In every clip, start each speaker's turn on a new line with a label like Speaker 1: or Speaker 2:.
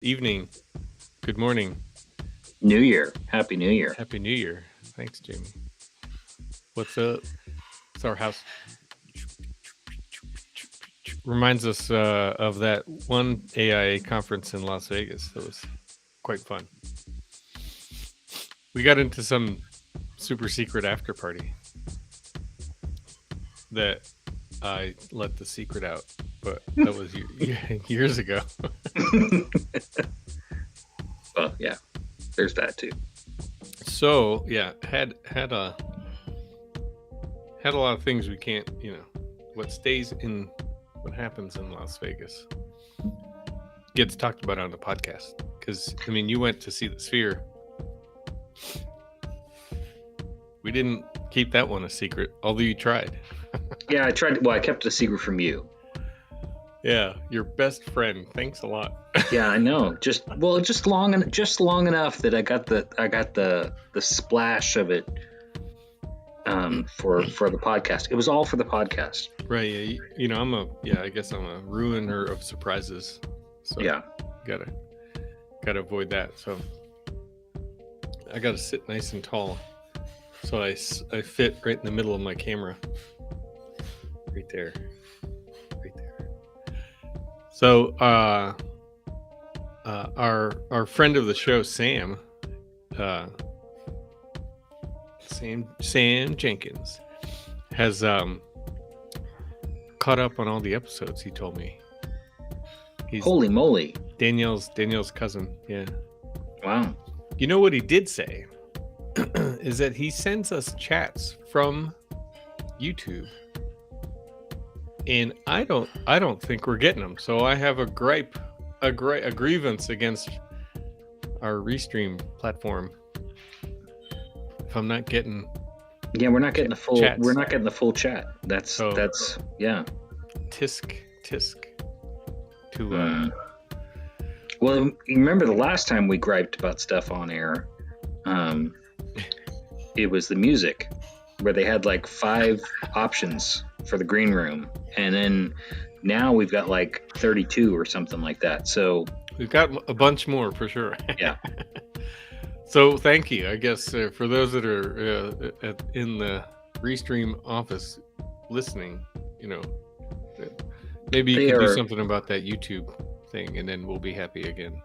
Speaker 1: Evening. Good morning.
Speaker 2: New Year. Happy New Year.
Speaker 1: Happy New Year. Thanks, Jamie. What's up? It's our house. Reminds us of that one AIA conference in Las Vegas. That was quite fun. We got into some super secret after party that I let the secret out, but that was years ago.
Speaker 2: Well, yeah, there's that too.
Speaker 1: So yeah, had a lot of things we can't, what stays in what happens in Las Vegas gets talked about on the podcast. Because you went to see the Sphere. We didn't keep that one a secret, although you tried.
Speaker 2: Yeah, I tried. Well, I kept it a secret from you.
Speaker 1: Yeah, your best friend. Thanks a lot.
Speaker 2: Yeah, I know. Just long enough that I got the splash of it for the podcast. It was all for the podcast.
Speaker 1: Right. Yeah. I guess I'm a ruiner of surprises. So
Speaker 2: yeah,
Speaker 1: gotta avoid that. So I gotta sit nice and tall, so I fit right in the middle of my camera. Right there. So our friend of the show, Sam Jenkins, has caught up on all the episodes. He told me.
Speaker 2: Holy moly!
Speaker 1: Danielle's cousin. Yeah.
Speaker 2: Wow.
Speaker 1: You know what he did say is that he sends us chats from YouTube, and I don't think we're getting them. So I have a grievance against our Restream platform. If I'm not getting,
Speaker 2: we're not getting the full.
Speaker 1: Chats.
Speaker 2: We're not getting the full chat. That's yeah.
Speaker 1: Tisk. To
Speaker 2: well, you remember the last time we griped about stuff on air? It was the music, where they had like 5 options for the green room, and then now we've got like 32 or something like that. So
Speaker 1: we've got a bunch more for sure.
Speaker 2: Yeah.
Speaker 1: So thank you, I guess, for those that are in the Restream office listening. Maybe you can do something about that YouTube thing, and then we'll be happy again.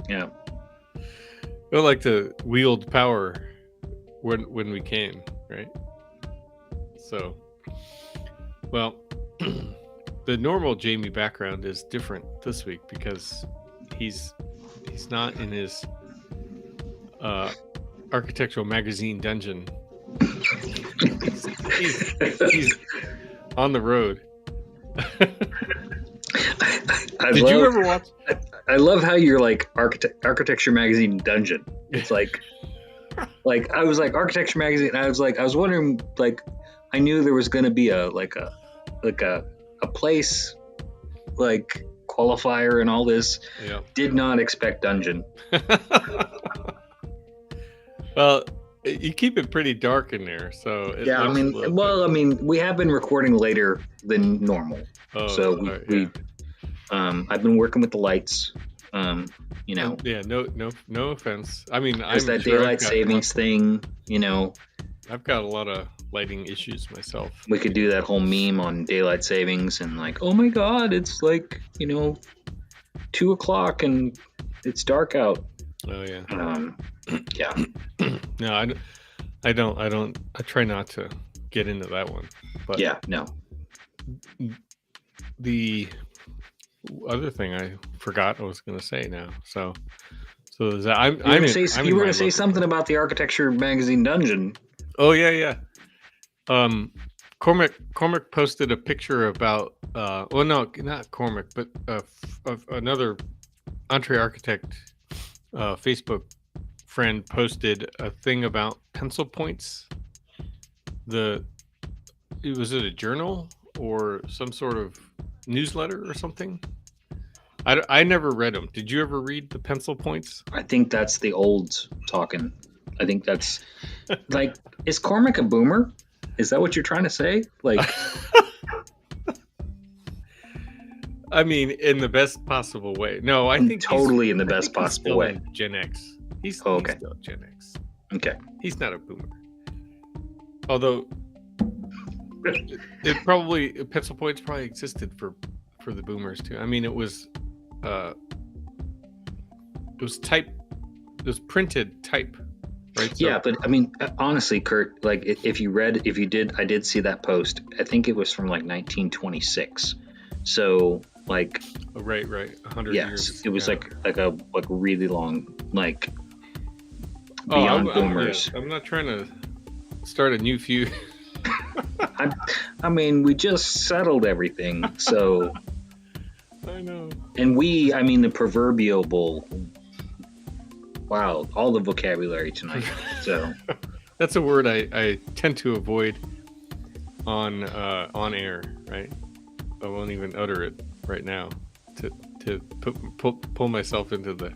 Speaker 2: Yeah.
Speaker 1: We like to wield power when we can, right? So, well, the normal Jamie background is different this week because he's not in his architectural magazine dungeon. he's on the road. Did you ever watch?
Speaker 2: I love how you're like architecture magazine dungeon. It's like I was like architecture magazine. I was wondering, like, I knew there was going to be a place like qualifier and all this.
Speaker 1: Yeah.
Speaker 2: Did not expect dungeon.
Speaker 1: Well, you keep it pretty dark in there, so
Speaker 2: yeah. We have been recording later than normal, so I've been working with the lights. Yeah,
Speaker 1: no offense.
Speaker 2: There's that daylight savings thing.
Speaker 1: I've got a lot of lighting issues myself.
Speaker 2: We could do that whole meme on daylight savings and like, oh my god, it's like 2:00 and it's dark out.
Speaker 1: Oh yeah.
Speaker 2: Yeah.
Speaker 1: No, I don't. I try not to get into that one. But
Speaker 2: yeah, no.
Speaker 1: The other thing I forgot I was going to say now. So is that you were
Speaker 2: going to say something about the architecture magazine dungeon.
Speaker 1: Oh yeah. Cormac posted a picture about well, no, not Cormac, but of another Entree Architect Facebook friend posted a thing about pencil points. Was it a journal or some sort of newsletter or something? I never read them. Did you ever read the pencil points?
Speaker 2: I think that's the old talking. I think that's like, is Cormac a boomer? Is that what you're trying to say? Like,
Speaker 1: I mean, in the best possible way. No, I think
Speaker 2: totally in the
Speaker 1: I
Speaker 2: best
Speaker 1: think he's
Speaker 2: possible
Speaker 1: still
Speaker 2: way.
Speaker 1: in Gen X. He's
Speaker 2: Okay.
Speaker 1: still Gen X.
Speaker 2: Okay.
Speaker 1: He's not a boomer. Although it probably pencil points probably existed for the boomers too. I mean, it was type, it was printed type, right? So,
Speaker 2: Yeah, but I mean, honestly, Kurt, like I did see that post. I think it was from like 1926. So like,
Speaker 1: right, 100
Speaker 2: yes,
Speaker 1: years.
Speaker 2: it was
Speaker 1: yeah.
Speaker 2: like a really long, like
Speaker 1: Oh,
Speaker 2: beyond boomers.
Speaker 1: I'm not trying to start a new feud.
Speaker 2: I mean, we just settled everything, so.
Speaker 1: I know.
Speaker 2: And I mean, the proverbial bull. Wow, all the vocabulary tonight. So
Speaker 1: that's a word I tend to avoid on air, right? I won't even utter it right now to pull myself into the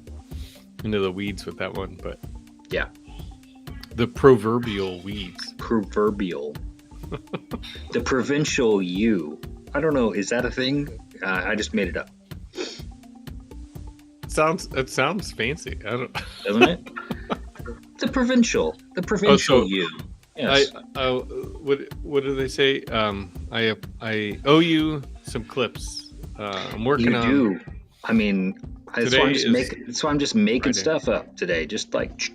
Speaker 1: weeds with that one. But
Speaker 2: yeah,
Speaker 1: the proverbial weeds.
Speaker 2: Proverbial. The provincial you. I don't know. Is that a thing? I just made it up.
Speaker 1: It sounds fancy. I don't.
Speaker 2: Doesn't it? The provincial you. Yes.
Speaker 1: What do they say? I owe you some clips. I'm working on.
Speaker 2: You do. I mean, so I'm just making
Speaker 1: Friday.
Speaker 2: stuff up today. Just like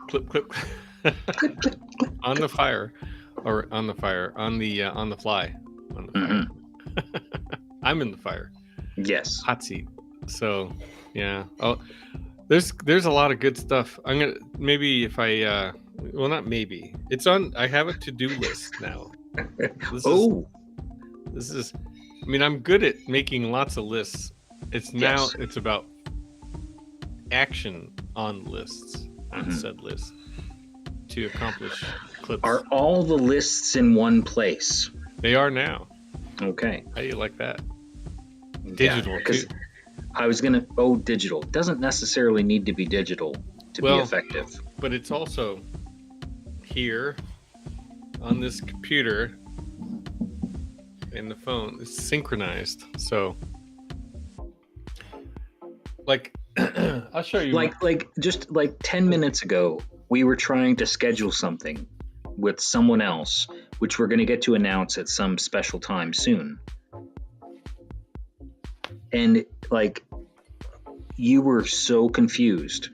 Speaker 1: clip on the fire, or on the fire, on the fly, on the fire. I'm in the fire.
Speaker 2: Yes.
Speaker 1: Hot seat. So yeah. Oh, there's a lot of good stuff. I'm gonna maybe if I well, not maybe. It's on. I have a to-do list now. This is. I mean, I'm good at making lots of lists. It's now.
Speaker 2: Yes.
Speaker 1: It's about action on lists, on said lists, to accomplish clips.
Speaker 2: Are all the lists in one place?
Speaker 1: They are now.
Speaker 2: Okay.
Speaker 1: How do you like that? Digital,
Speaker 2: because
Speaker 1: too.
Speaker 2: I was gonna. Digital doesn't necessarily need to be digital to be effective.
Speaker 1: But it's also here on this computer and the phone. It's synchronized. So, like, I'll show you.
Speaker 2: Like just like 10 minutes ago, we were trying to schedule something with someone else, which we're going to get to announce at some special time soon. And like, you were so confused.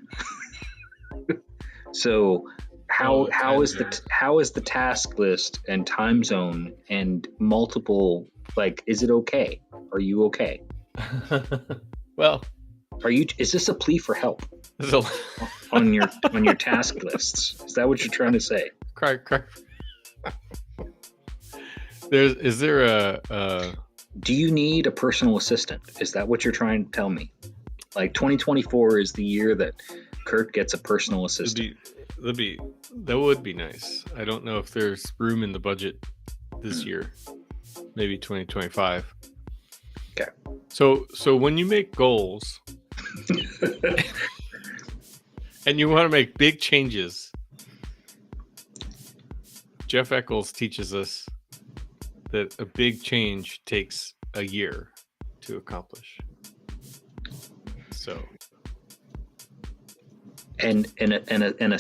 Speaker 2: So how is the task list and time zone and multiple, like, is it okay? Are you okay?
Speaker 1: Well,
Speaker 2: is this a plea for help on your task lists? Is that what you're trying to say?
Speaker 1: Cry. Is there a
Speaker 2: do you need a personal assistant? Is that what you're trying to tell me? Like 2024 is the year that Kurt gets a personal assistant.
Speaker 1: That would be nice. I don't know if there's room in the budget this year. Maybe 2025.
Speaker 2: Okay.
Speaker 1: So when you make goals and you want to make big changes, Jeff Eccles teaches us that a big change takes a year to accomplish. So,
Speaker 2: and a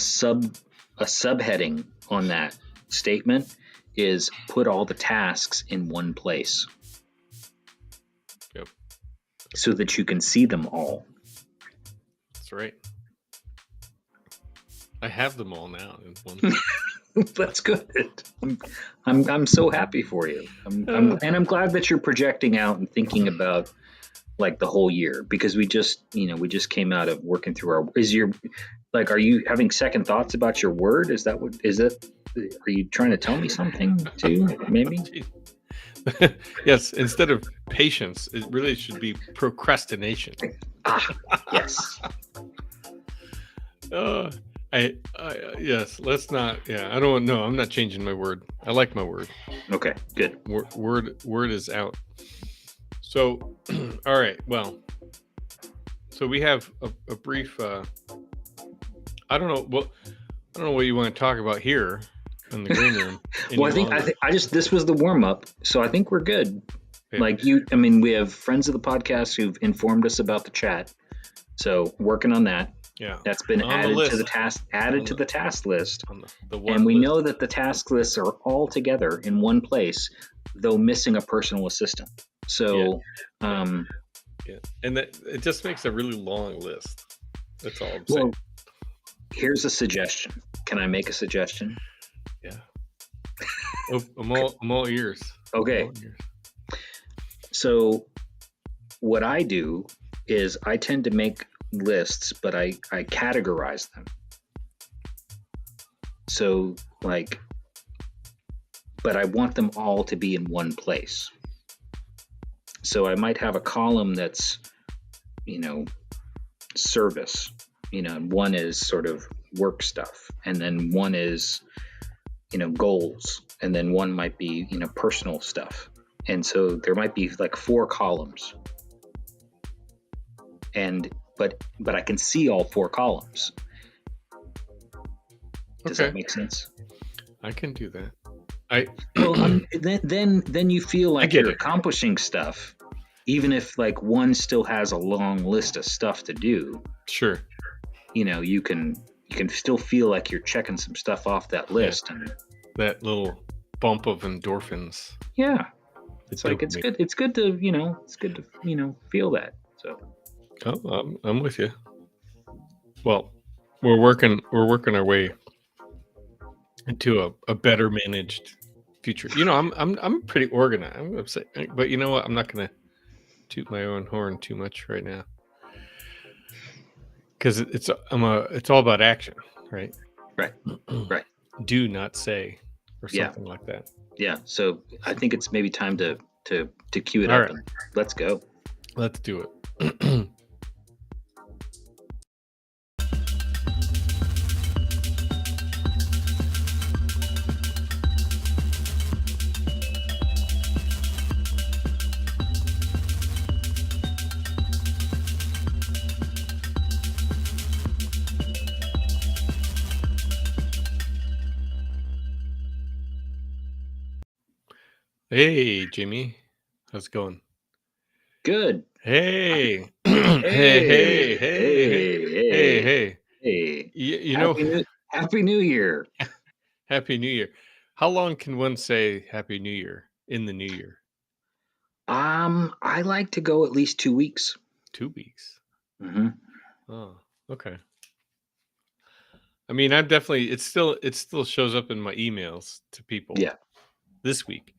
Speaker 2: subheading on that statement is put all the tasks in one place.
Speaker 1: Yep.
Speaker 2: So that you can see them all.
Speaker 1: That's right. I have them all now in one.
Speaker 2: That's good. I'm so happy for you. I'm glad that you're projecting out and thinking about like the whole year, because we just came out of working through are you having second thoughts about your word? Are you trying to tell me something too? Maybe.
Speaker 1: Yes. Instead of patience, it really should be procrastination.
Speaker 2: Yes.
Speaker 1: Yes, let's not. Yeah, I don't know. I'm not changing my word. I like my word.
Speaker 2: Okay, good.
Speaker 1: Word is out. So, all right. Well, so we have a brief. I don't know. Well, I don't know what you want to talk about here in the green room.
Speaker 2: Well, I think this was the warm up, so I think we're good.
Speaker 1: Yeah.
Speaker 2: Like I mean, we have friends of the podcast who've informed us about the chat. So working on that.
Speaker 1: Yeah.
Speaker 2: That's been
Speaker 1: On the
Speaker 2: added to the
Speaker 1: list.
Speaker 2: task list.
Speaker 1: On the
Speaker 2: And
Speaker 1: one
Speaker 2: we
Speaker 1: list.
Speaker 2: know that the task lists are all together in one place, though missing a personal assistant. So,
Speaker 1: Yeah. And that it just makes a really long list. That's all I'm saying.
Speaker 2: well, here's a suggestion. Can I make a suggestion?
Speaker 1: Yeah. Oh, I'm all ears.
Speaker 2: Okay.
Speaker 1: I'm all ears.
Speaker 2: So, what I do is I tend to make lists, but I categorize them. So, like, but I want them all to be in one place. So I might have a column that's, service, and one is sort of work stuff, and then one is, goals, and then one might be, personal stuff. And so there might be like 4 columns. And but I can see all 4 columns. Does that make sense?
Speaker 1: I can do that.
Speaker 2: Then you feel like you're
Speaker 1: it.
Speaker 2: accomplishing stuff, even if like one still has a long list of stuff to do.
Speaker 1: Sure.
Speaker 2: You can still feel like you're checking some stuff off that list, and
Speaker 1: that little bump of endorphins.
Speaker 2: Yeah, it's like it's good. It's good to feel that. So.
Speaker 1: Oh, I'm with you. Well, we're working our way into a better managed future. I'm pretty organized. I'm upset, but you know what? I'm not gonna toot my own horn too much right now, because it's all about action, right?
Speaker 2: Right.
Speaker 1: Do not say, or something like that.
Speaker 2: Yeah. So I think it's maybe time to cue it
Speaker 1: all
Speaker 2: up.
Speaker 1: Right.
Speaker 2: And let's go.
Speaker 1: Let's do it. Hey, Jimmy. How's it going?
Speaker 2: Good.
Speaker 1: Hey.
Speaker 2: Hey.
Speaker 1: Hey.
Speaker 2: Happy New Year.
Speaker 1: Happy New Year. How long can one say Happy New Year in the new year?
Speaker 2: I like to go at least 2 weeks.
Speaker 1: 2 weeks.
Speaker 2: Mm-hmm.
Speaker 1: Oh, okay. I mean, I'm definitely it still shows up in my emails to people.
Speaker 2: Yeah.
Speaker 1: This week,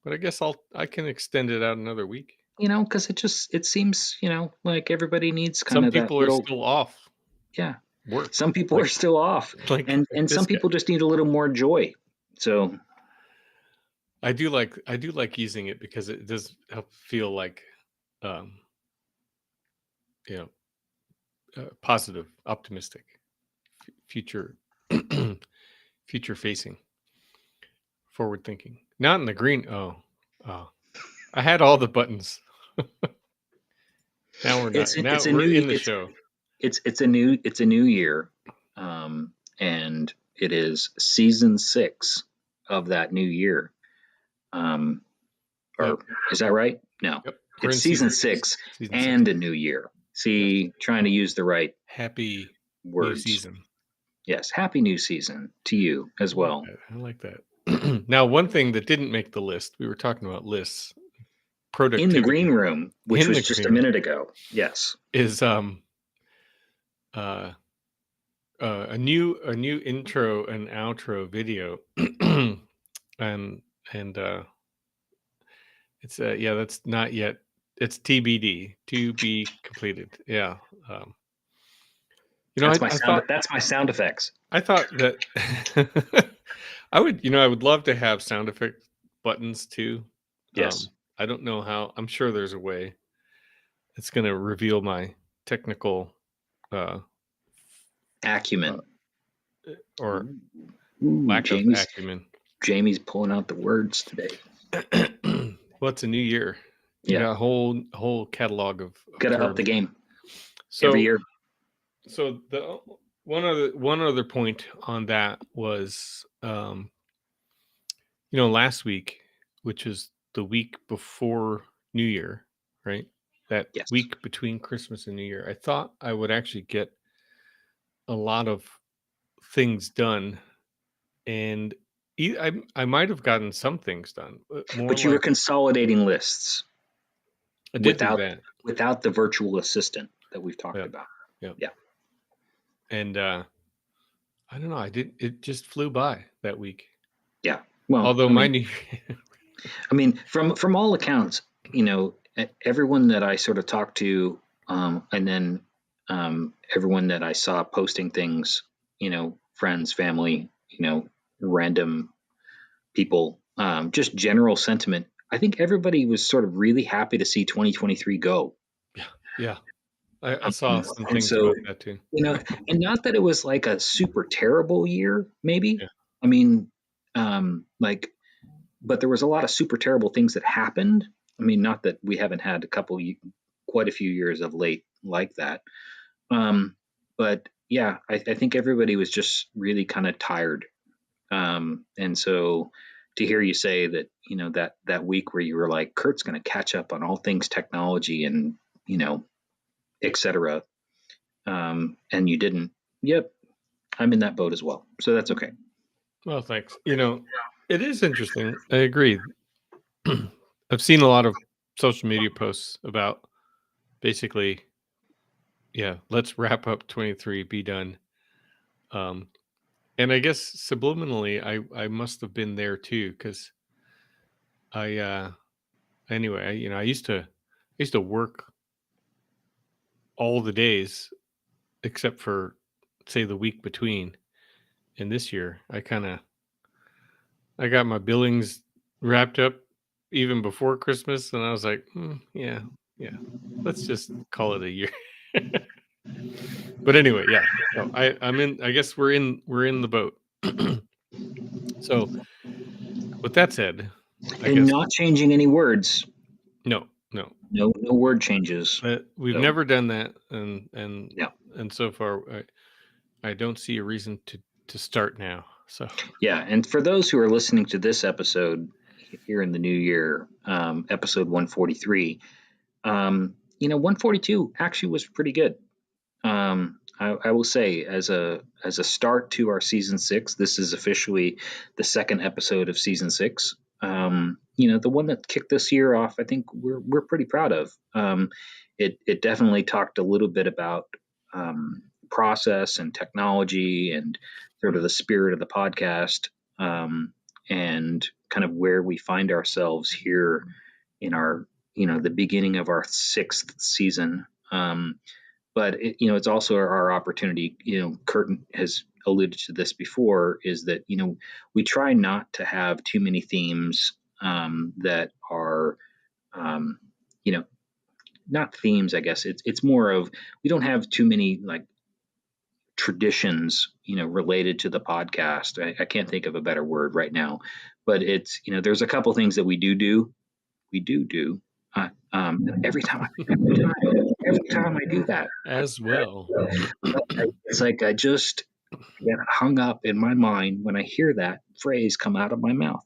Speaker 1: but I guess I can extend it out another week.
Speaker 2: Because it seems like everybody needs kind
Speaker 1: Some
Speaker 2: of that
Speaker 1: people
Speaker 2: little.
Speaker 1: are still off.
Speaker 2: Yeah.
Speaker 1: Work.
Speaker 2: Some people are still off, and some people just need a little more joy. So.
Speaker 1: I do like using it because it does help feel like, positive, optimistic, future facing, forward thinking. Not in the green. Oh, I had all the buttons. Now we're not. We're in the show.
Speaker 2: It's a new year, and it is season 6 of that new year. Is that right? No,
Speaker 1: yep.
Speaker 2: It's season 6 and a new year. See, trying to use the right
Speaker 1: happy
Speaker 2: words.
Speaker 1: New season.
Speaker 2: Yes, happy new season to you as well.
Speaker 1: I like that. Now, one thing that didn't make the list, we were talking about lists, productivity
Speaker 2: in the green room, which was just a minute ago. Yes,
Speaker 1: is a new intro and outro video, and it's that's not yet. It's TBD, to be completed. Yeah.
Speaker 2: that's my sound effects.
Speaker 1: I thought that I would love to have sound effect buttons too.
Speaker 2: Yes.
Speaker 1: I don't know how. I'm sure there's a way. It's going to reveal my technical
Speaker 2: acumen
Speaker 1: or lack of acumen.
Speaker 2: Jamie's pulling out the words today.
Speaker 1: Well, it's a new year. You got a whole catalog of
Speaker 2: got to up the game.
Speaker 1: So,
Speaker 2: every year.
Speaker 1: So the one other point on that was, last week, which is the week before New Year, right? That
Speaker 2: Yes.
Speaker 1: week between Christmas and New Year. I thought I would actually get a lot of things done, and I might have gotten some things done, but more
Speaker 2: But you were
Speaker 1: like
Speaker 2: consolidating lists
Speaker 1: I did do
Speaker 2: without
Speaker 1: that.
Speaker 2: without the virtual assistant that we've talked
Speaker 1: Yep.
Speaker 2: about.
Speaker 1: Yep.
Speaker 2: Yeah.
Speaker 1: And I don't know. It just flew by that week.
Speaker 2: Yeah. Well,
Speaker 1: Although
Speaker 2: I
Speaker 1: my
Speaker 2: mean,
Speaker 1: new
Speaker 2: from all accounts, everyone that I sort of talked to, and then everyone that I saw posting things, friends, family, random people, just general sentiment. I think everybody was sort of really happy to see 2023 go.
Speaker 1: yeah, yeah. I saw some
Speaker 2: And
Speaker 1: things
Speaker 2: so,
Speaker 1: about that too.
Speaker 2: you know, and not that it was like a super terrible year, maybe.
Speaker 1: Yeah.
Speaker 2: I mean, like, but there was a lot of super terrible things that happened. I mean, not that we haven't had quite a few years of late like that. But yeah, I think everybody was just really kind of tired. And so to hear you say that, that week where you were like, Kurt's going to catch up on all things technology and, et cetera. And you didn't. Yep. I'm in that boat as well. So that's okay.
Speaker 1: Well, thanks. It is interesting. I agree. I've seen a lot of social media posts about basically, yeah, let's wrap up 23, be done. Um, and I guess subliminally, I must have been there too, because I anyway, I used to work all the days except for say the week between. And this year, I got my billings wrapped up even before Christmas, and I was like, yeah, yeah, let's just call it a year. But anyway, yeah, no, I'm in. I guess we're in the boat. So with that said, I
Speaker 2: And
Speaker 1: guess
Speaker 2: not changing any words.
Speaker 1: no, no,
Speaker 2: No word changes.
Speaker 1: we've
Speaker 2: So
Speaker 1: never done that, and
Speaker 2: yeah.
Speaker 1: and so far, I don't see a reason to start now. So
Speaker 2: Yeah. And for those who are listening to this episode here in the new year, episode 143, 142 actually was pretty good. I will say, as a start to our season 6, this is officially the second episode of season 6. The one that kicked this year off, I think we're pretty proud of. It definitely talked a little bit about process and technology and sort of the spirit of the podcast, and kind of where we find ourselves here in our the beginning of our 6th season. But it's also our opportunity. Kurt has alluded to this before, is that we try not to have too many themes that are um, you know not themes. I guess it's more of, we don't have too many like traditions related to the podcast. I can't think of a better word right now, but it's there's a couple things that we do. Every time I do that,
Speaker 1: as well,
Speaker 2: it's like I just get hung up in my mind when I hear that phrase come out of my mouth.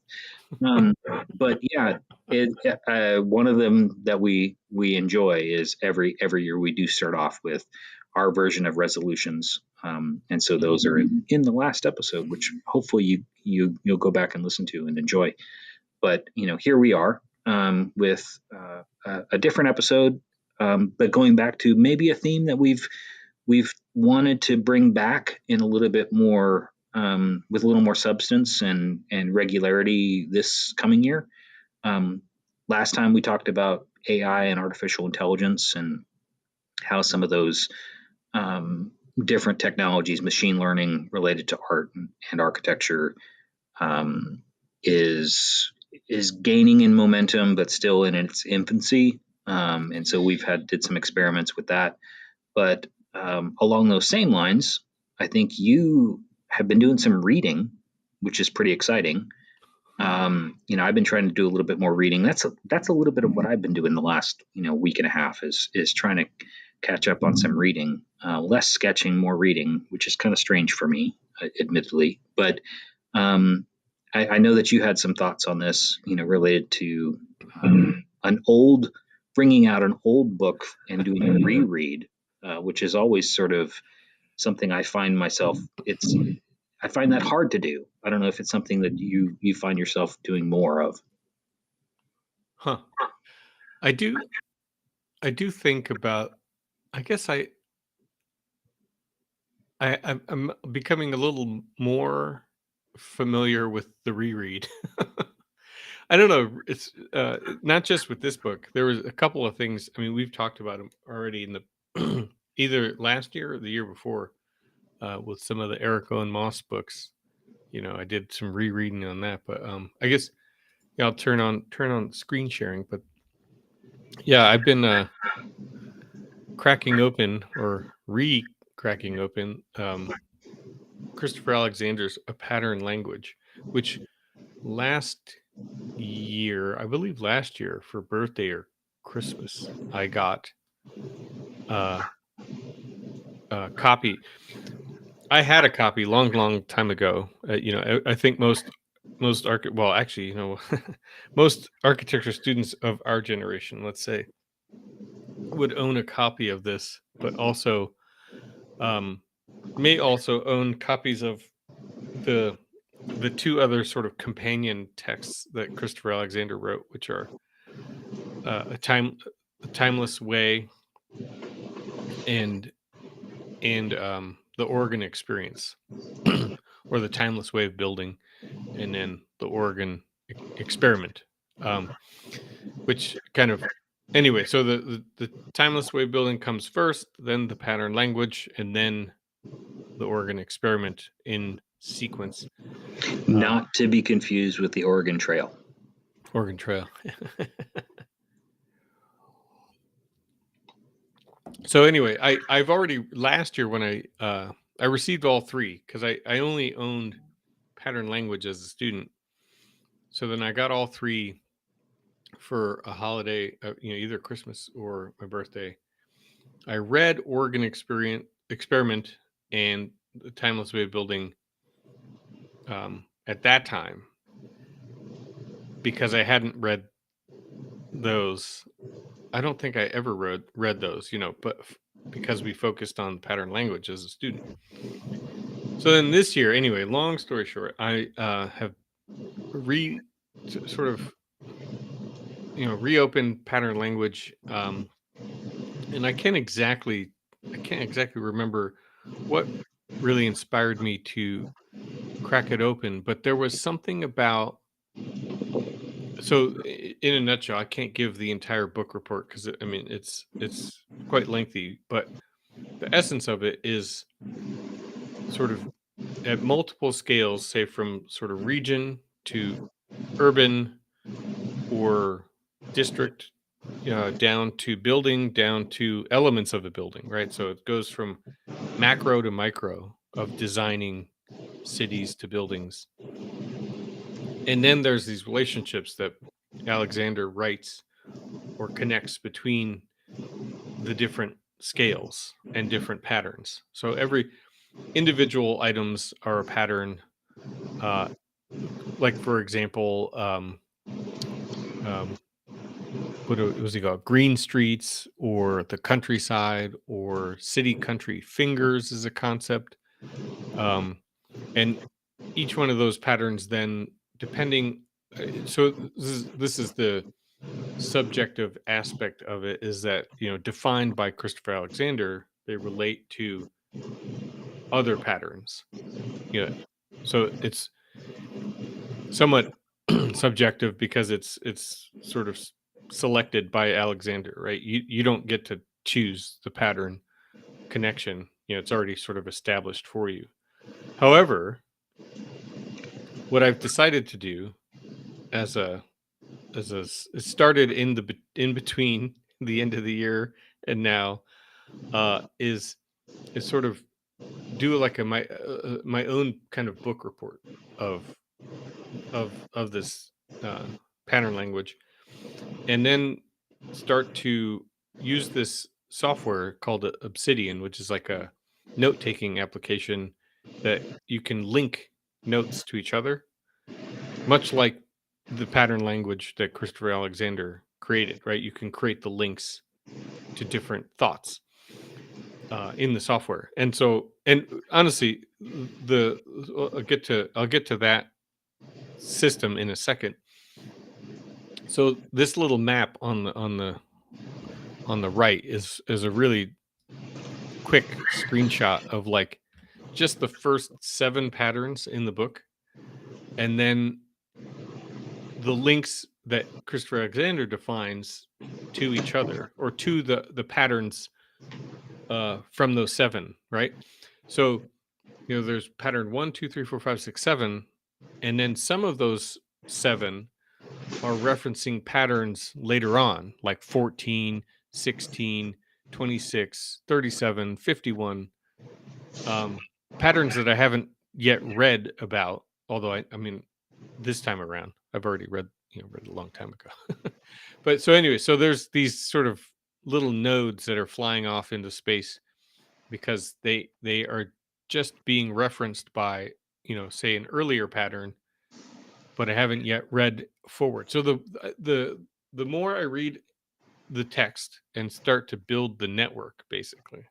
Speaker 2: But yeah, one of them that we enjoy is every year we do start off with our version of resolutions, and so those are in the last episode, which hopefully you'll go back and listen to and enjoy. But here we are, with a different episode, but going back to maybe a theme that we've wanted to bring back in a little bit more, with a little more substance and regularity this coming year. Last time we talked about AI and artificial intelligence, and how some of those different technologies, machine learning related to art and architecture, um, is gaining in momentum, but still in its infancy. And so we've did some experiments with that. But along those same lines, I think you have been doing some reading, which is pretty exciting. I've been trying to do a little bit more reading. That's a little bit of what I've been doing the last week and a half, is trying to catch up on some reading. Less sketching, more reading, which is kind of strange for me, admittedly. But I know that you had some thoughts on this, related to bringing out an old book and doing a reread, which is always sort of something I find myself. I find that hard to do. I don't know if it's something that you find yourself doing more of.
Speaker 1: Huh. I do. I do think about. I guess I'm becoming a little more familiar with the reread. I don't know. It's not just with this book. There was a couple of things. I mean, we've talked about them already in the either last year or the year before with some of the Erico and Moss books. I did some rereading on that, but I guess yeah, I'll turn on screen sharing. But yeah, I've been cracking open or re-cracking open Christopher Alexander's A Pattern Language, which last year, I believe last year for birthday or Christmas, I got uh, a copy. I had a copy long time ago. I think well, actually, most architecture students of our generation, let's say, would own a copy of this, but also um, may also own copies of the the two other sort of companion texts that Christopher Alexander wrote, which are a timeless way and the Oregon experience, or the timeless way of building, and then the Oregon experiment, which kind of anyway. So the timeless way of building comes first, then the pattern language, and then the Oregon experiment in sequence.
Speaker 2: Not to be confused with the Oregon Trail.
Speaker 1: Oregon Trail. So anyway, I've already last year when I received all three because I only owned pattern language as a student. So then I got all three for a holiday, either Christmas or my birthday. I read Oregon Experiment and the Timeless Way of Building at that time because I hadn't read those. I don't think I ever read those, but because we focused on pattern language as a student. So then this year, anyway, long story short, I have sort of reopened pattern language, and I can't exactly remember what really inspired me to crack it open, but there was something about. So, in a nutshell, I can't give the entire book report because I mean it's quite lengthy, but the essence of it is sort of at multiple scales, say from sort of region to urban or district, down to building, down to elements of the building, right? So it goes from macro to micro of designing cities to buildings. And then there's these relationships that Alexander writes or connects between the different scales and different patterns. So every individual items are a pattern. Uh, like for example, what was he called? Green streets, or the countryside, or city country fingers is a concept. Um, and each one of those patterns then depending so this is the subjective aspect of it, is that defined by Christopher Alexander, they relate to other patterns. So it's somewhat subjective because it's sort of selected by Alexander, right? You don't get to choose the pattern connection. It's already sort of established for you. However, what I've decided to do as a it started in between the end of the year and now, is sort of do like my own kind of book report of this uh, pattern language, and then start to use this software called Obsidian, which is like a note taking application that you can link notes to each other. much like the pattern language that Christopher Alexander created, right? You can create the links to different thoughts in the software. And so, and honestly, the I'll get to that system in a second. So this little map on the right is a really quick screenshot of like just the first 7 patterns in the book, and then the links that Christopher Alexander defines to each other, or to the patterns from those 7, right? So there's pattern 1, 2, 3, 4, 5, 6, 7, and then some of those 7 are referencing patterns later on, like 14, 16, 26, 37, 51, patterns that I haven't yet read about. Although I mean, this time around, I've already read a long time ago. But so anyway, so there's these sort of little nodes that are flying off into space because they are just being referenced by say an earlier pattern, but I haven't yet read forward. So the more I read the text and start to build the network, basically,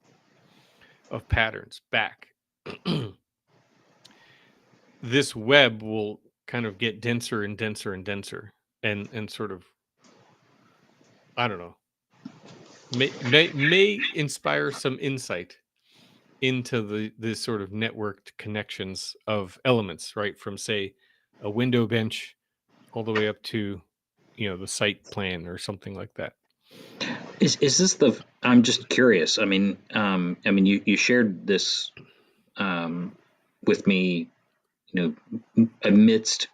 Speaker 1: of patterns back, this web will kind of get denser and denser and denser, and sort of, I don't know, may inspire some insight into the sort of networked connections of elements, right? From, say, a window bench all the way up to the site plan or something like that.
Speaker 2: Is this the? I'm just curious. You shared this with me, amidst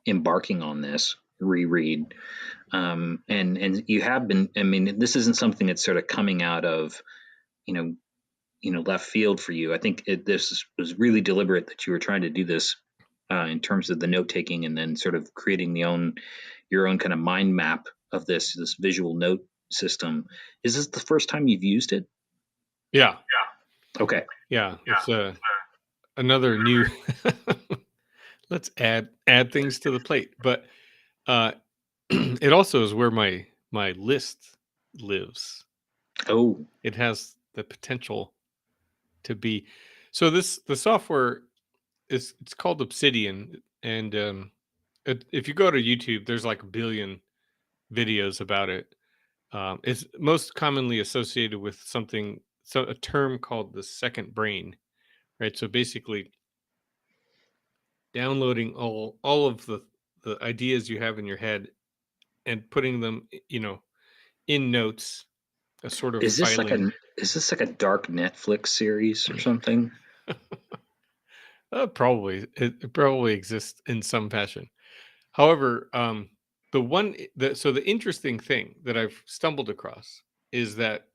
Speaker 2: embarking on this reread, and you have been. I mean, this isn't something that's sort of coming out of you know left field for you. I think this was really deliberate that you were trying to do this in terms of the note taking, and then sort of creating your own kind of mind map of this visual note system. Is this the first time you've used it?
Speaker 1: Yeah.
Speaker 2: Okay.
Speaker 1: Yeah. It's another new. Let's add things to the plate, but it also is where my list lives.
Speaker 2: Oh,
Speaker 1: It has the potential to be. So the software it's called Obsidian, and if you go to YouTube, there's like a billion videos about it. It's most commonly associated with a term called the second brain, right? So basically, downloading all of the ideas you have in your head and putting them, in notes, a sort of
Speaker 2: is this like
Speaker 1: filing.
Speaker 2: a dark Netflix series or something?
Speaker 1: Probably it probably exists in some fashion. However, the interesting thing that I've stumbled across is that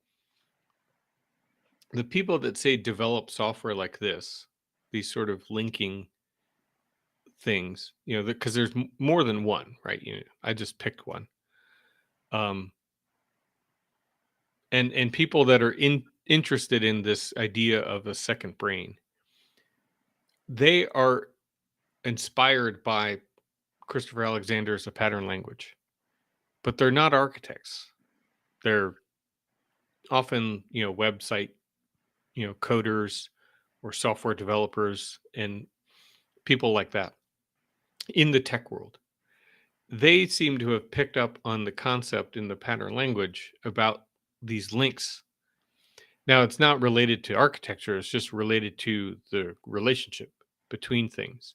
Speaker 1: the people that say develop software like this, these sort of linking things, because there's more than one, right? I just picked one. And people that are interested in this idea of a second brain, they are inspired by Christopher Alexander's A Pattern Language, but they're not architects. They're often, website, coders or software developers and people like that in the tech world. They seem to have picked up on the concept in the pattern language about these links. Now, it's not related to architecture, it's just related to the relationship between things,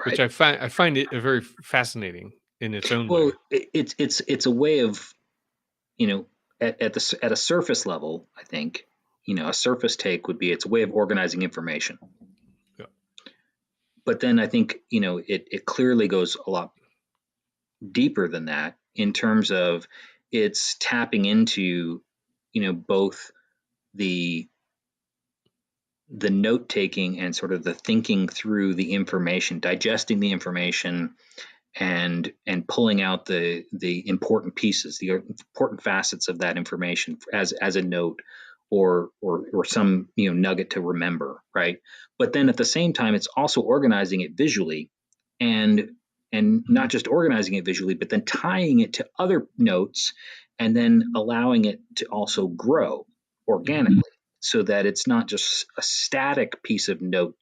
Speaker 1: which
Speaker 2: Right.
Speaker 1: I find it a very fascinating in its own
Speaker 2: Well,
Speaker 1: way.
Speaker 2: it's a way of at a surface level. I think a surface take would be it's a way of organizing information.
Speaker 1: Yeah.
Speaker 2: But then I think it clearly goes a lot deeper than that in terms of it's tapping into both the note taking and sort of the thinking through the information, digesting the information, and pulling out the important pieces, the important facets of that information as a note or some nugget to remember, right? But then at the same time, it's also organizing it visually and not just organizing it visually, but then tying it to other notes and then allowing it to also grow organically so that it's not just a static piece of note.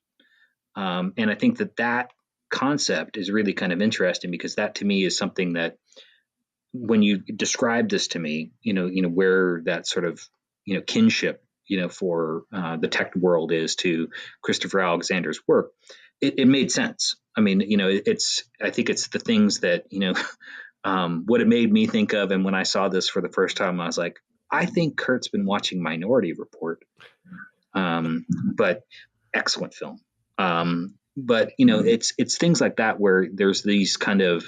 Speaker 2: And I think that concept is really kind of interesting because that to me is something that when you describe this to me, where that sort of, kinship, for the tech world is to Christopher Alexander's work, it made sense. I mean, I think it's the things that, what it made me think of. And when I saw this for the first time, I was like, I think Kurt's been watching Minority Report, but excellent film. But it's things like that where there's these kind of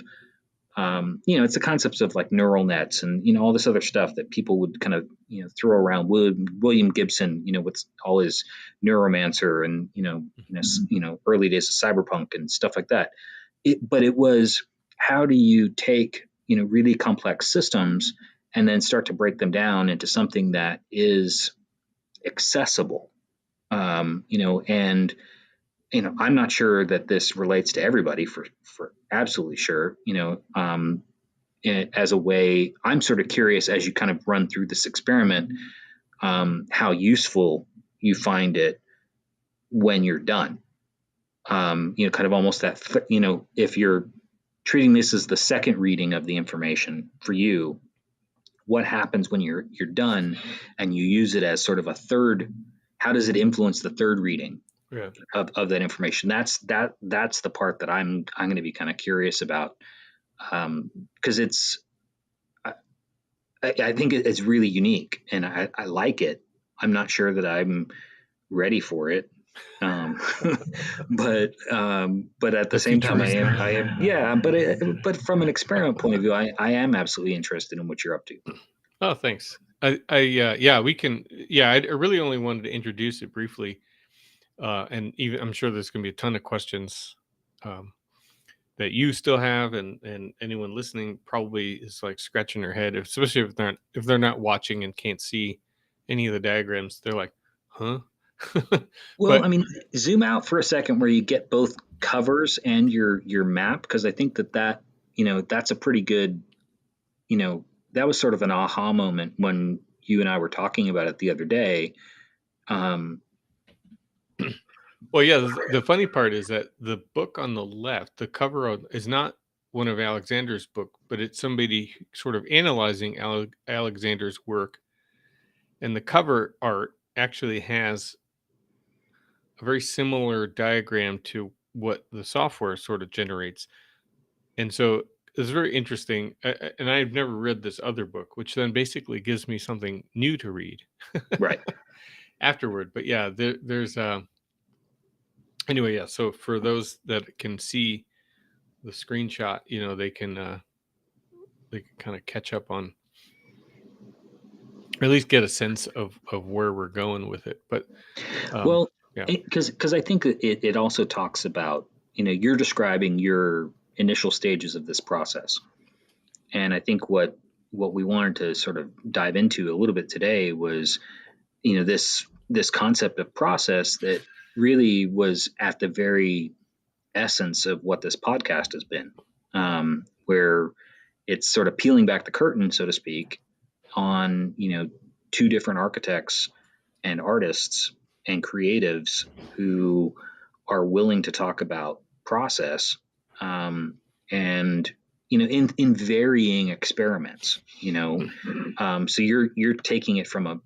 Speaker 2: it's the concepts of like neural nets and all this other stuff that people would kind of throw around. William Gibson, with all his neuromancer and early days of cyberpunk and stuff like that. But it was, how do you take really complex systems and then start to break them down into something that is accessible, and I'm not sure that this relates to everybody for absolutely sure, as a way. I'm sort of curious as you kind of run through this experiment, how useful you find it when you're done. Kind of almost that, if you're treating this as the second reading of the information for you, what happens when you're done and you use it as sort of a third, how does it influence the third reading?
Speaker 1: Yeah.
Speaker 2: Of that information? That's the part that I'm going to be kind of curious about, because it's I think it's really unique and I like it. I'm not sure that I'm ready for it, but at the same time I am, yeah. But from an experiment point of view, I am absolutely interested in what you're up to.
Speaker 1: Oh, thanks. Yeah, we can. Yeah, I really only wanted to introduce it briefly. And even I'm sure there's going to be a ton of questions that you still have, and anyone listening probably is like scratching their head, especially if they're not watching and can't see any of the diagrams. They're like, huh?
Speaker 2: Well,
Speaker 1: But
Speaker 2: I mean, zoom out for a second where you get both covers and your map, because I think that that's a pretty good, that was sort of an aha moment when you and I were talking about it the other day.
Speaker 1: Well, yeah, the funny part is that the book on the left, the cover is not one of Alexander's book, but it's somebody sort of analyzing Alexander's work. And the cover art actually has a very similar diagram to what the software sort of generates. And so it's very interesting. And I've never read this other book, which then basically gives me something new to read
Speaker 2: Right.
Speaker 1: afterward. But yeah, there's anyway, yeah. So for those that can see the screenshot, they can kind of catch up on, or at least get a sense of where we're going with it. But
Speaker 2: Well,
Speaker 1: yeah,
Speaker 2: because I think it also talks about, you're describing your initial stages of this process. And I think what we wanted to sort of dive into a little bit today was, this concept of process that really was at the very essence of what this podcast has been, where it's sort of peeling back the curtain, so to speak, on, two different architects and artists and creatives who are willing to talk about process, and in varying experiments. So you're taking it from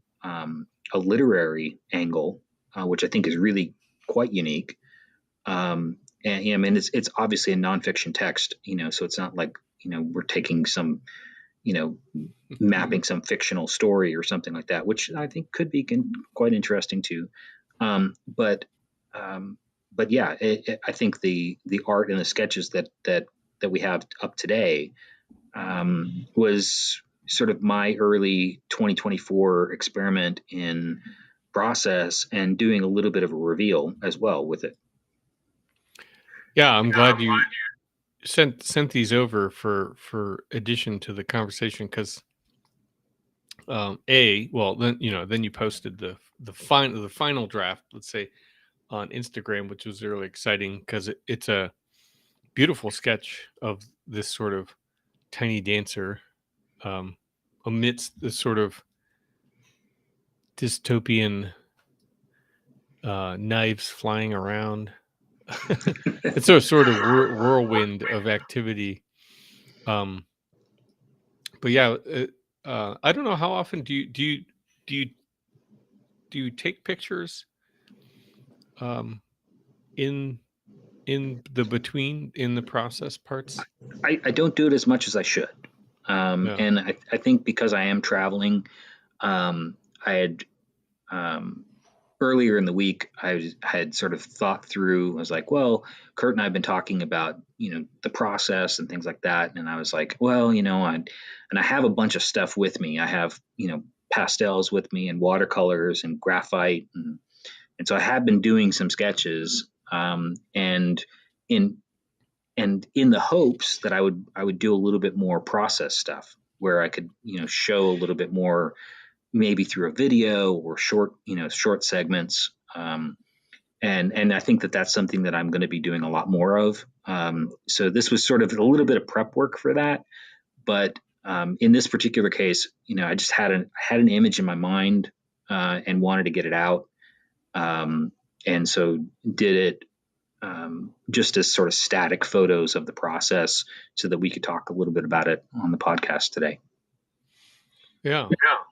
Speaker 2: a literary angle, which I think is really quite unique. And I mean, it's obviously a nonfiction text, so it's not like we're taking some, mapping some fictional story or something like that, which I think could be quite interesting too. But yeah, I think the art and the sketches that we have up today, was sort of my early 2024 experiment in process and doing a little bit of a reveal as well with it.
Speaker 1: yeah, I'm glad you sent these over for addition to the conversation, because well, then you posted the final draft, let's say, on Instagram, which was really exciting because it's a beautiful sketch of this sort of tiny dancer amidst this sort of dystopian knives flying around. It's a sort of whirlwind of activity. Um, but yeah, I don't know how often do you do you take pictures um, in in the process parts?
Speaker 2: I don't do it as much as I should.
Speaker 1: Yeah.
Speaker 2: And I think because I am traveling, I had um, earlier in the week, had sort of thought through. I was like, well, Kurt and I have been talking about, the process and things like that. And I was like, well, and I have a bunch of stuff with me. I have, pastels with me and watercolors and graphite. And so I have been doing some sketches. And in, and in the hopes that I would do a little bit more process stuff where I could, show a little bit more, maybe through a video or short segments. And I think that that's something that I'm going to be doing a lot more of. So this was sort of a little bit of prep work for that. But in this particular case, I just had an image in my mind and wanted to get it out. And so did it just as sort of static photos of the process so that we could talk a little bit about it on the podcast today.
Speaker 1: Yeah.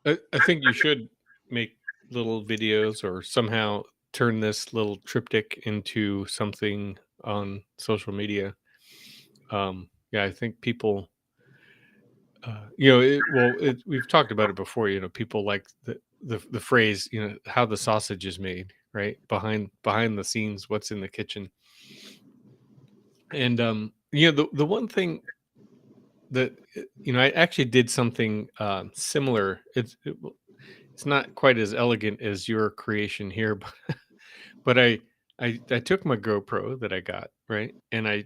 Speaker 1: I think you should make little videos or somehow turn this little triptych into something on social media. Yeah, I think people, we've talked about it before. People like the phrase, how the sausage is made, right? Behind the scenes, what's in the kitchen. And the one thing that I actually did something similar. It's not quite as elegant as your creation here, but I took my GoPro that I got, right, and I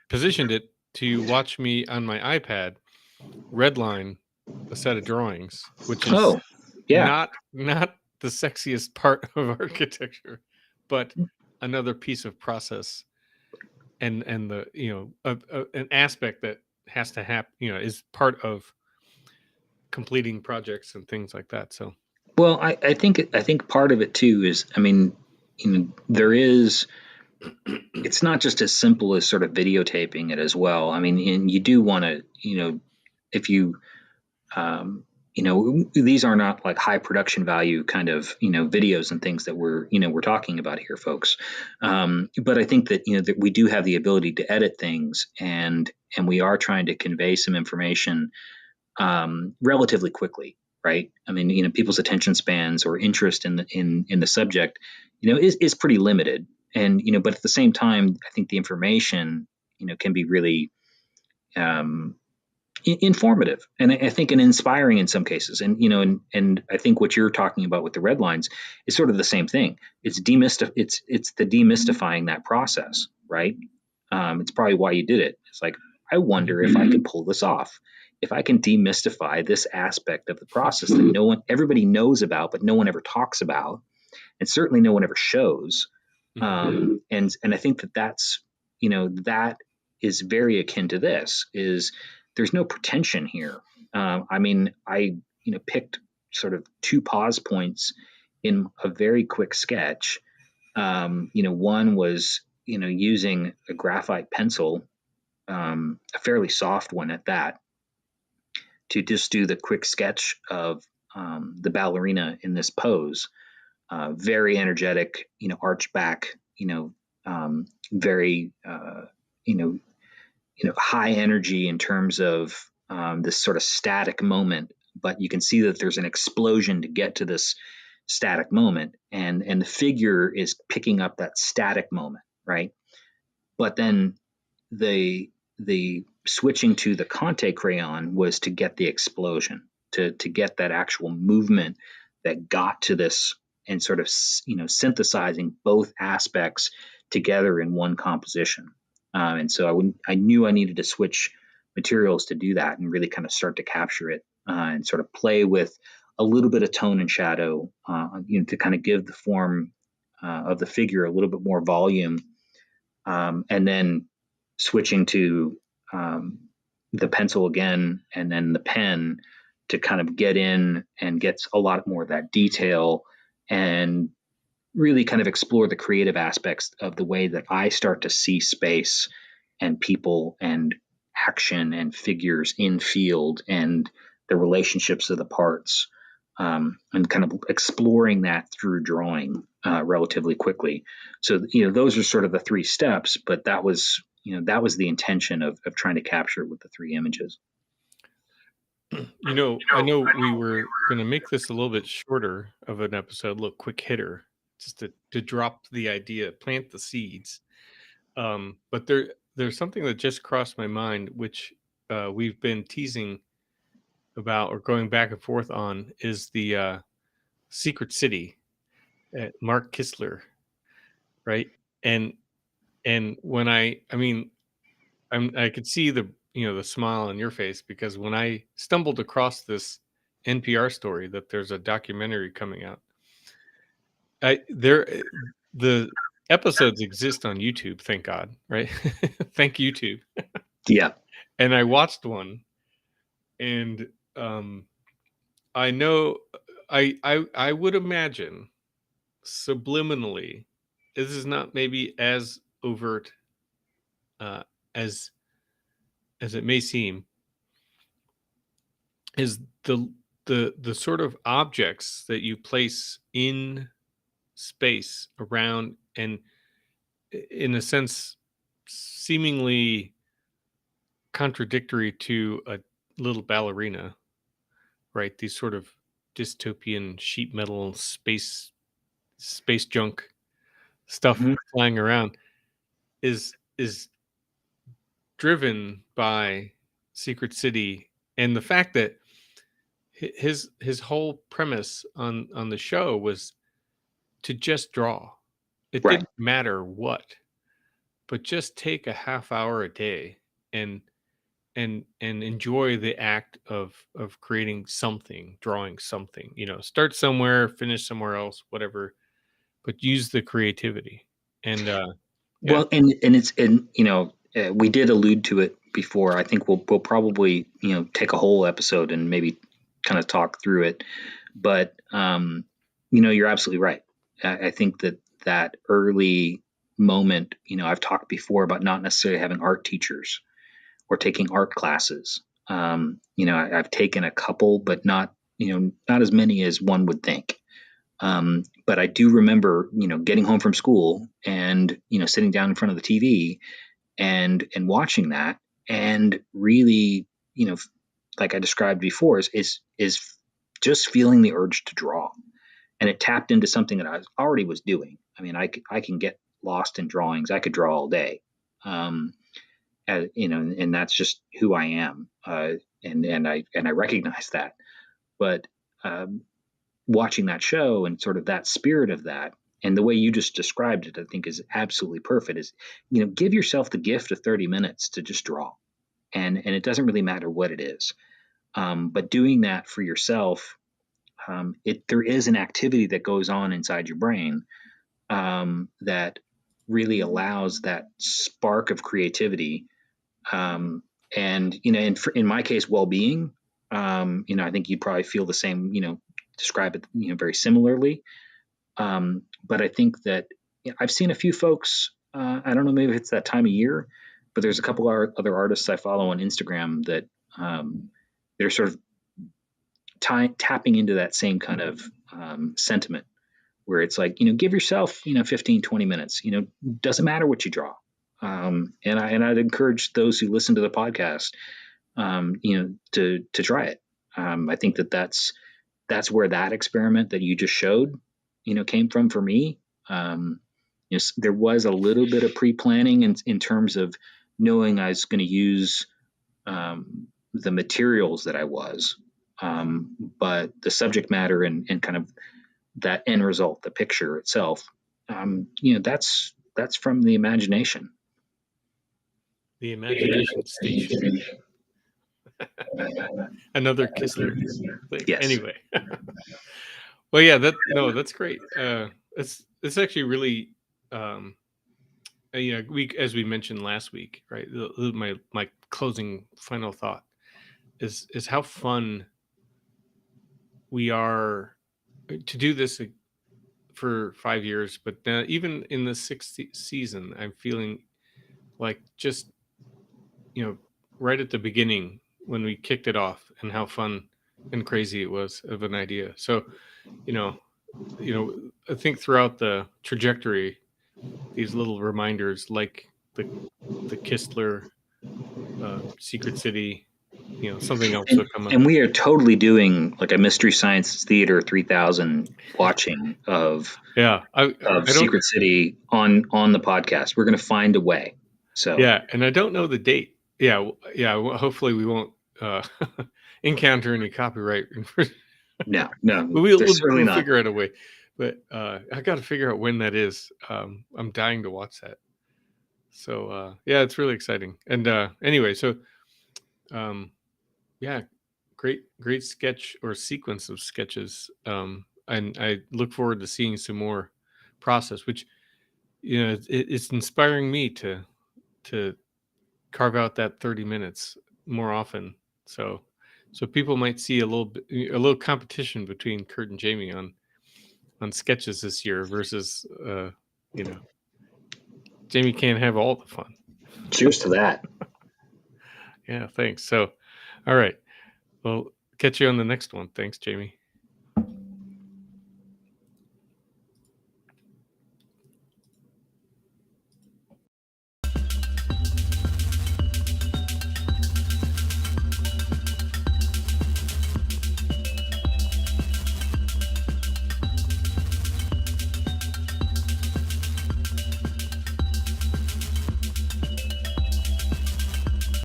Speaker 1: positioned it to watch me on my iPad redline a set of drawings, which is
Speaker 2: Oh, yeah.
Speaker 1: not the sexiest part of architecture, but another piece of process and the an aspect that has to happen, is part of completing projects and things like that. So
Speaker 2: Well, I think part of it too is, I mean, there is. It's not just as simple as sort of videotaping it as well. I mean, and you do want to, if you, these are not like high production value kind of, videos and things that we're talking about here, folks. But I think that, that we do have the ability to edit things, and we are trying to convey some information relatively quickly, right? I mean, people's attention spans or interest in the subject, is pretty limited, and but at the same time, I think the information, can be really um, informative, and I think and inspiring in some cases, and and I think what you're talking about with the red lines is sort of the same thing. It's it's the demystifying that process, right? It's probably why you did it. It's like, I wonder if I could pull this off, if I can demystify this aspect of the process that everybody knows about, but no one ever talks about, and certainly no one ever shows. And I think that that's, that is very akin to this. Is there's no pretension here. I mean, I picked sort of two pause points in a very quick sketch. One was using a graphite pencil, a fairly soft one at that, to just do the quick sketch of the ballerina in this pose. Very energetic, arch back, very, high energy in terms of this sort of static moment. But you can see that there's an explosion to get to this static moment, and the figure is picking up that static moment, right? But then the switching to the Conte crayon was to get the explosion, to get that actual movement that got to this, and sort of synthesizing both aspects together in one composition. And so I knew I needed to switch materials to do that and really kind of start to capture it, and sort of play with a little bit of tone and shadow, to kind of give the form of the figure a little bit more volume. And then switching to the pencil again and then the pen to kind of get in and get a lot more of that detail and really kind of explore the creative aspects of the way that I start to see space and people and action and figures in field and the relationships of the parts, and kind of exploring that through drawing relatively quickly. So, those are sort of the three steps, but that was the intention of trying to capture it with the three images.
Speaker 1: I know we were going to make this a little bit shorter of an episode, a little quick hitter, just to drop the idea, plant the seeds. But there's something that just crossed my mind, which we've been teasing about or going back and forth on, is the Secret City at Mark Kistler, right? And when I mean, I could see the smile on your face, because when I stumbled across this NPR story that there's a documentary coming out, the episodes exist on YouTube, thank God, right? Thank YouTube.
Speaker 2: Yeah.
Speaker 1: And I watched one, and I know I would imagine subliminally, this is not maybe as overt uh, as it may seem, is the sort of objects that you place in space around, and in a sense seemingly contradictory to a little ballerina, right? These sort of dystopian sheet metal space junk stuff
Speaker 2: Mhm.
Speaker 1: flying around is driven by Secret City, and the fact that his whole premise on the show was to just draw. It
Speaker 2: Right.
Speaker 1: didn't matter what, but just take a half hour a day and enjoy the act of creating something, drawing something. Start somewhere, finish somewhere else, whatever, but use the creativity. And yeah.
Speaker 2: Well, and we did allude to it before. I think we'll probably take a whole episode and maybe kind of talk through it. But you're absolutely right. I think that early moment. I've talked before about not necessarily having art teachers or taking art classes. I've taken a couple, but not as many as one would think. But I do remember, getting home from school and sitting down in front of the TV and watching that, and really, like I described before, is just feeling the urge to draw, and it tapped into something that I already was doing. I mean, I can get lost in drawings. I could draw all day, and that's just who I am, and I recognize that, but. Watching that show and sort of that spirit of that and the way you just described it, I think is absolutely perfect. Is give yourself the gift of 30 minutes to just draw, and it doesn't really matter what it is, but doing that for yourself, there is an activity that goes on inside your brain, that really allows that spark of creativity, and in my case, well-being. I think you'd probably feel the same. Describe it very similarly. But I think that I've seen a few folks. I don't know, maybe it's that time of year, but there's a couple of other artists I follow on Instagram that they're sort of tapping into that same kind of sentiment, where it's like, give yourself 15, 20 minutes. Doesn't matter what you draw. And I'd encourage those who listen to the podcast, to try it. I think that's where that experiment that you just showed, came from for me. There was a little bit of pre-planning in terms of knowing I was going to use the materials that I was, but the subject matter and kind of that end result, the picture itself, that's from the imagination.
Speaker 1: The imagination station. Another Kistler thing.
Speaker 2: Yes.
Speaker 1: Anyway. Well, yeah, that's great. It's actually really as we mentioned last week, right? My closing final thought is how fun we are to do this for 5 years, but even in the sixth season, I'm feeling like just right at the beginning when we kicked it off, and how fun and crazy it was of an idea. So you know, I think throughout the trajectory, these little reminders, like the Kistler, Secret City, something else will come up.
Speaker 2: And we are totally doing like a Mystery Science Theater 3000 watching of
Speaker 1: Yeah, I don't.
Speaker 2: Secret City on the podcast. We're going to find a way. So
Speaker 1: Yeah, and I don't know the date. Yeah, yeah. Hopefully, we won't encounter any copyright.
Speaker 2: no,
Speaker 1: But
Speaker 2: there's certainly
Speaker 1: we'll
Speaker 2: not.
Speaker 1: figure out a way. But I got to figure out when that is. I'm dying to watch that. So yeah, it's really exciting. And anyway, so um, yeah, great sketch or sequence of sketches. And I look forward to seeing some more process, which it's inspiring me to carve out that 30 minutes more often. So people might see a little competition between Kurt and Jamie on sketches this year versus you know Jamie can't have all the fun.
Speaker 2: Cheers to that.
Speaker 1: Yeah, thanks. So all right. Well, catch you on the next one. Thanks, Jamie.